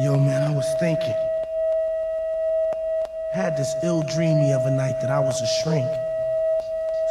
Yo, man, I was thinking. Had this ill dream the other night that I was a shrink.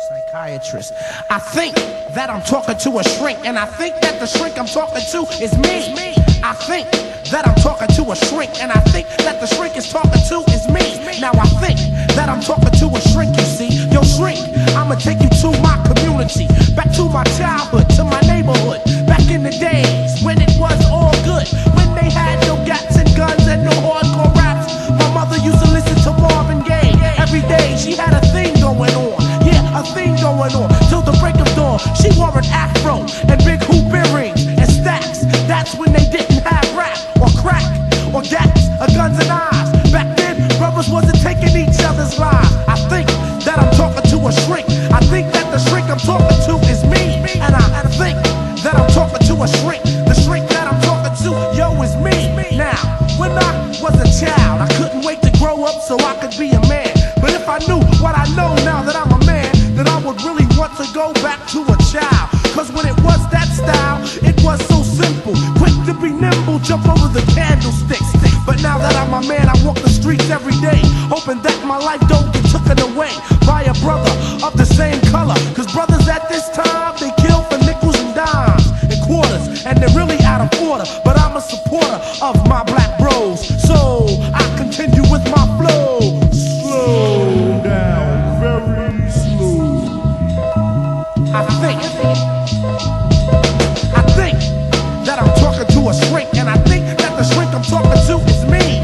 Psychiatrist. I think that I'm talking to a shrink, and I think that the shrink I'm talking to is me. I think that I'm talking to a shrink, and I think that the shrink is talking to is me. Now I think that I'm talking to a shrink, you see. Yo, shrink, I'ma take you to my community, back to my childhood, to my neighborhood, back in the days when it was all good, when they had no gats and guns and no hardcore raps. My mother used to listen to Marvin Gaye every day. She had a thing going on, yeah, a thing going on, till the break of dawn. She wore an afro and big hoop earrings and stacks. That's when they didn't have rap or crack or gats or guns and eyes. Back then, brothers wasn't taking each other's lives. I think that I'm talking to a shrink. I think that the shrink I'm talking to is me. And I think that I'm talking to a shrink. The shrink that I'm talking to, yo, is me. Now, when I was a child, I couldn't wait to grow up so I could be a man. But if I knew what I know now that I'm a man, then I would really want to go back to a child. Cause when it was that style, it was so simple. Quick to be nimble, jump over the candlesticks. But now that I'm a man, I walk the streets every day, hoping that my life don't get taken away by a brother of the same color. Cause brothers at this time, they kill for nickels and dimes and quarters, and they're really out of order. But I'm a supporter of my black bros, so I continue with my flow. Slow down, very slow. I think that I'm talking to a shrink, and I think that the shrink I'm talking to is me.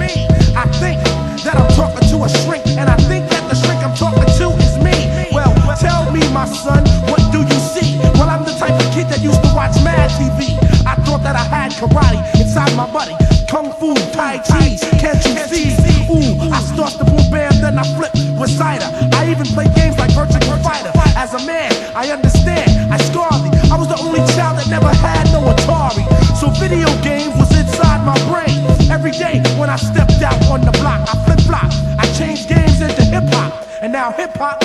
I think that I'm talking to a shrink, and I think that the shrink I'm talking to is me. Well, tell me, my son, what do you see? Well, I'm the type of kid that used to watch Mad TV. I thought that I had karate inside my body, kung fu, tai chi, can't you see? Ooh, I start the boom bam, then I flip reciter. I even play games like Virtual Fighter. As a man, I understand, I scarred thee. I was the only child that never had no Atari, so video games was inside my brain. Every day when I stepped out on the block, I flip-flop. I changed games into hip-hop, and now hip-hop